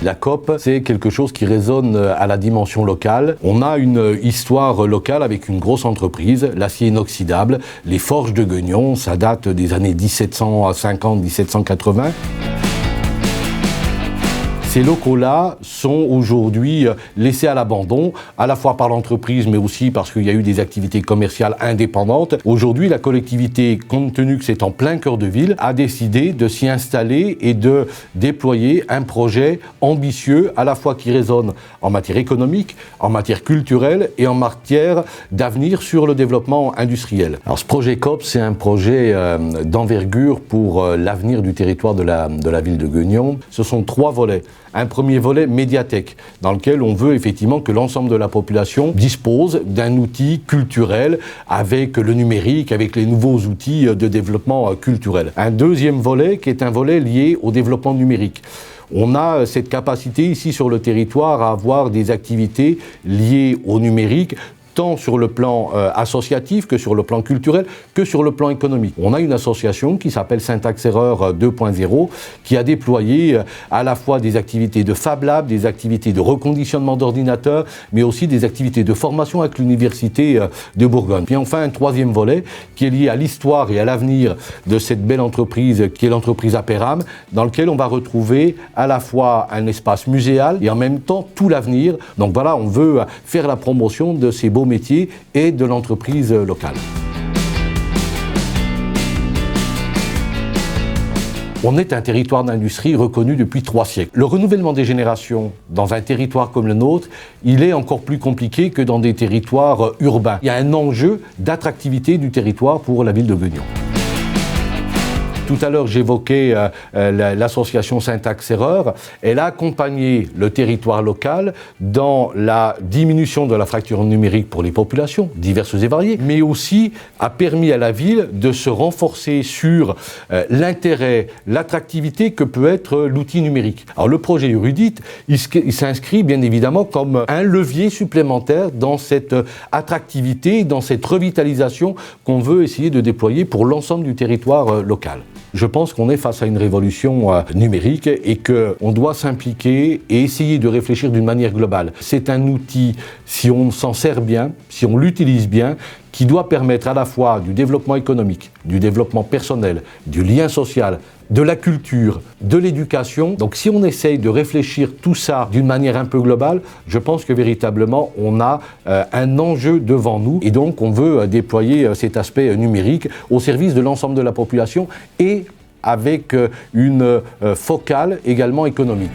La COP, c'est quelque chose qui résonne à la dimension locale. On a une histoire locale avec une grosse entreprise, l'acier inoxydable, les forges de Gueugnon, ça date des années 1750-1780. Ces locaux-là sont aujourd'hui laissés à l'abandon, à la fois par l'entreprise, mais aussi parce qu'il y a eu des activités commerciales indépendantes. Aujourd'hui, la collectivité, compte tenu que c'est en plein cœur de ville, a décidé de s'y installer et de déployer un projet ambitieux, à la fois qui résonne en matière économique, en matière culturelle et en matière d'avenir sur le développement industriel. Alors, ce projet COP, c'est un projet d'envergure pour l'avenir du territoire de la ville de Gueugnon. Ce sont 3 volets. Un premier volet médiathèque, dans lequel on veut effectivement que l'ensemble de la population dispose d'un outil culturel avec le numérique, avec les nouveaux outils de développement culturel. Un deuxième volet qui est un volet lié au développement numérique. On a cette capacité ici sur le territoire à avoir des activités liées au numérique, tant sur le plan associatif que sur le plan culturel, que sur le plan économique. On a une association qui s'appelle Syntaxe-Erreur 2.0 qui a déployé à la fois des activités de Fab Lab, des activités de reconditionnement d'ordinateurs, mais aussi des activités de formation avec l'Université de Bourgogne. Puis enfin, un troisième volet qui est lié à l'histoire et à l'avenir de cette belle entreprise qui est l'entreprise Aperam, dans lequel on va retrouver à la fois un espace muséal et en même temps tout l'avenir. Donc voilà, on veut faire la promotion de ces beaux métiers et de l'entreprise locale. On est un territoire d'industrie reconnu depuis 3 siècles. Le renouvellement des générations dans un territoire comme le nôtre, il est encore plus compliqué que dans des territoires urbains. Il y a un enjeu d'attractivité du territoire pour la ville de Gueugnon. Tout à l'heure, j'évoquais l'association Syntaxe-Erreur. Elle a accompagné le territoire local dans la diminution de la fracture numérique pour les populations, diverses et variées, mais aussi a permis à la ville de se renforcer sur l'intérêt, l'attractivité que peut être l'outil numérique. Alors le projet Erudite, il s'inscrit bien évidemment comme un levier supplémentaire dans cette attractivité, dans cette revitalisation qu'on veut essayer de déployer pour l'ensemble du territoire local. Je pense qu'on est face à une révolution numérique et qu'on doit s'impliquer et essayer de réfléchir d'une manière globale. C'est un outil, si on s'en sert bien, si on l'utilise bien, qui doit permettre à la fois du développement économique, du développement personnel, du lien social, de la culture, de l'éducation. Donc si on essaye de réfléchir tout ça d'une manière un peu globale, je pense que véritablement on a un enjeu devant nous et donc on veut déployer cet aspect numérique au service de l'ensemble de la population et avec une focale également économique.